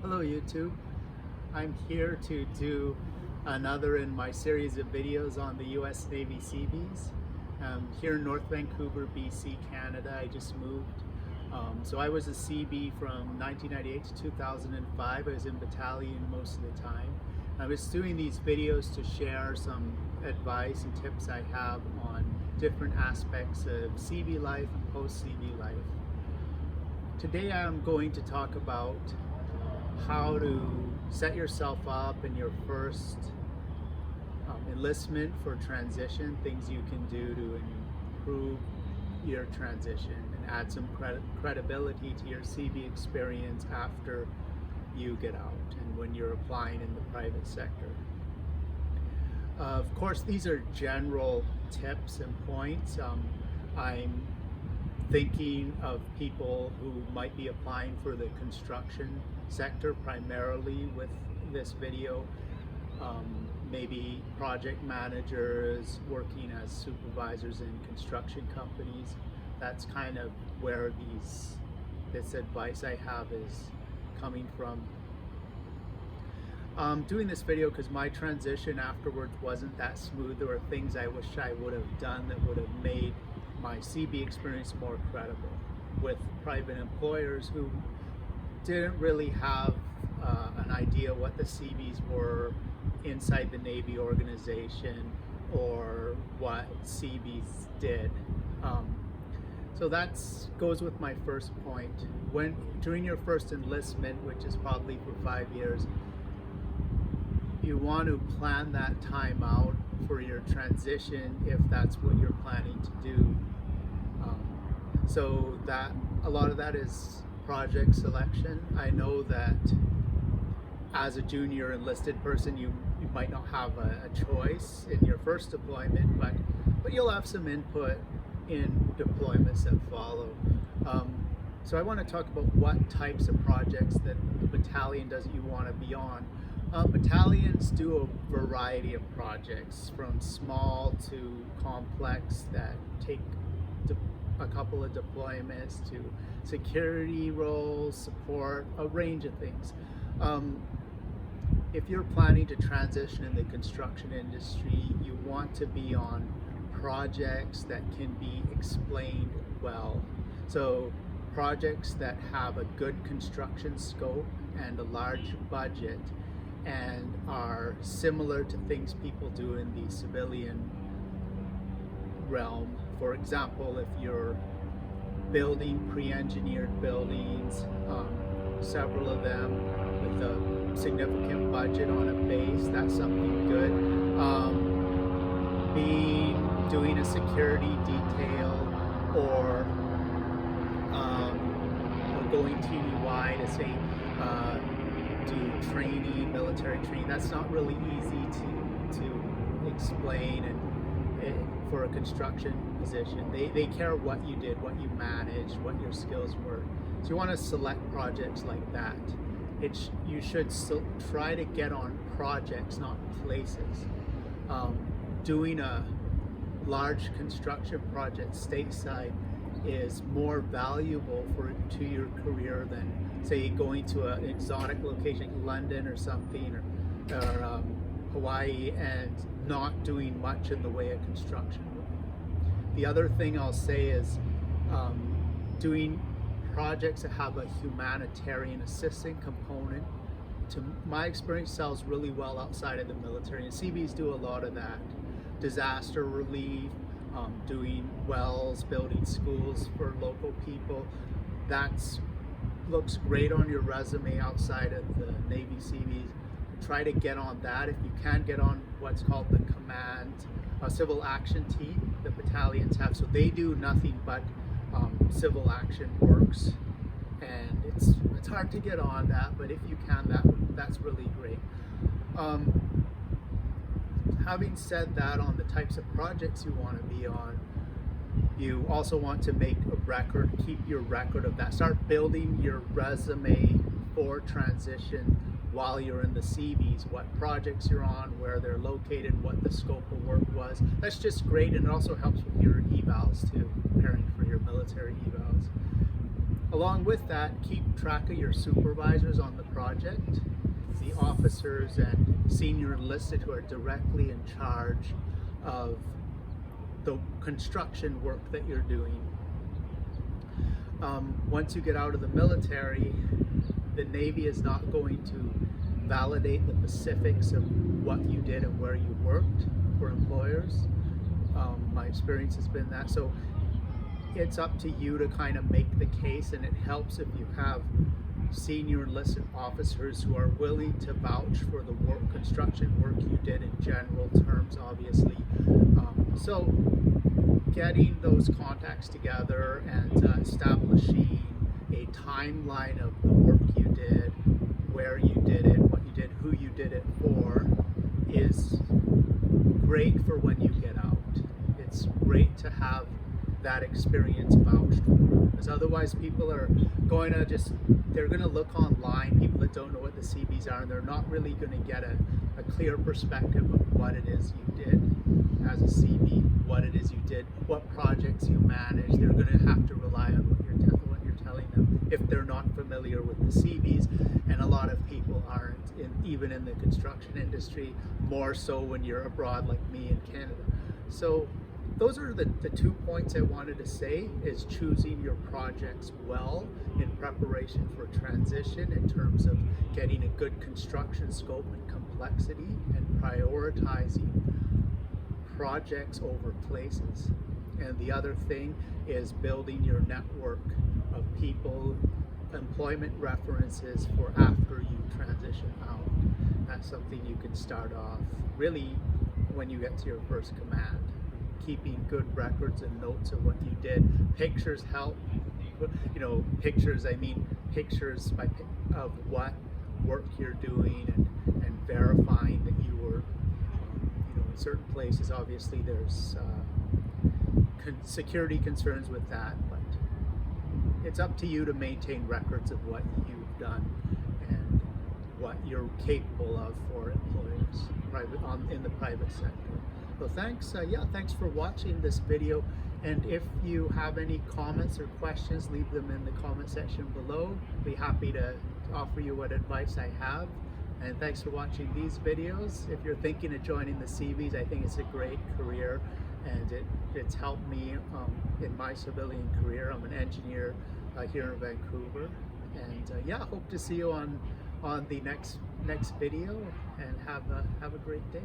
Hello YouTube. I'm here to do another in my series of videos on the US Navy Seabees. Here in North Vancouver, BC, Canada. I just moved. So I was a Seabee from 1998 to 2005. I was in battalion most of the time. I was doing these videos to share some advice and tips I have on different aspects of Seabee life and post-Seabee life. Today I'm going to talk about how to set yourself up in your first enlistment for transition, things you can do to improve your transition and add some credibility to your Seabee experience after you get out and when you're applying in the private sector. Of course, these are general tips and points. I'm thinking of people who might be applying for the construction sector primarily with this video, maybe project managers working as supervisors in construction companies. That's kind of where this advice I have is coming from. Doing this video because my transition afterwards wasn't that smooth. There were things I wish I would have done that would have made my Seabee experience more credible with private employers who didn't really have an idea what the Seabees were inside the Navy organization or what Seabees did. So that goes with my first point. During your first enlistment, which is probably for 5 years, you want to plan that time out for your transition if that's what you're planning to do. So that a lot of that is project selection. I know that as a junior enlisted person, you might not have a choice in your first deployment, but you'll have some input in deployments that follow. So I want to talk about what types of projects that the battalion does you want to be on. Battalions do a variety of projects, from small to complex that take a couple of deployments, to security roles, support, a range of things. If you're planning to transition in the construction industry, you want to be on projects that can be explained well. So projects that have a good construction scope and a large budget and are similar to things people do in the civilian realm. For example, if you're building pre-engineered buildings, several of them with a significant budget on a base, that's something good. Doing a security detail or going TDY to say do training, military training, that's not really easy to explain and for a construction position. They care what you did, what you managed, what your skills were. So you want to select projects like that. You should still try to get on projects, not places. Doing a large construction project stateside is more valuable to your career than, say, going to an exotic location like London or something, or Hawaii, and not doing much in the way of construction. The other thing I'll say is doing projects that have a humanitarian assistant component, to my experience, sells really well outside of the military, and Seabees do a lot of that. Disaster relief, doing wells, building schools for local people. That looks great on your resume outside of the Navy Seabees. Try to get on that. If you can, get on what's called the command civil action team the battalions have. So they do nothing but civil action works, and it's hard to get on that, but if you can, that's really great. Having said that, on the types of projects you want to be on, you also want to make a record, keep your record of that. Start building your resume for transition while you're in the Seabees, what projects you're on, where they're located, what the scope of work was. That's just great, and it also helps with your evals too, preparing for your military evals. Along with that, keep track of your supervisors on the project, the officers and senior enlisted who are directly in charge of the construction work that you're doing. Once you get out of the military, the Navy is not going to validate the specifics of what you did and where you worked for employers. My experience has been that. So it's up to you to kind of make the case, and it helps if you have senior enlisted officers who are willing to vouch for the construction work you did in general terms, obviously. So getting those contacts together and establishing a timeline of the work you did, where you did it, what you did, who you did it for, is great for when you get out. It's great to have that experience vouched for, because otherwise people are going to they're going to look online, people that don't know what the Seabees are, and they're not really going to get a clear perspective of what it is you did as a Seabee, what it is you did, what projects you managed. They're going to have to rely on what you're telling them if they're not familiar with the Seabees, and a lot of people aren't, even in the construction industry, more so when you're abroad like me in Canada. So those are the 2 points I wanted to say, is choosing your projects well in preparation for transition in terms of getting a good construction scope and complexity, and prioritizing projects over places. And the other thing is building your network of people, employment references for after you transition out. That's something you can start off really when you get to your first command. Keeping good records and notes of what you did. Pictures help. Pictures, I mean pictures of what work you're doing, and verifying that you were, in certain places, obviously there's security concerns with that, but it's up to you to maintain records of what you've done and what you're capable of for employers in the private sector. So thanks, thanks for watching this video, and if you have any comments or questions, leave them in the comment section below. Be happy to offer you what advice I have. And thanks for watching these videos. If you're thinking of joining the Seabees, I think it's a great career, and it's helped me in my civilian career. I'm an engineer here in Vancouver, and hope to see you on the next video, and have a great day.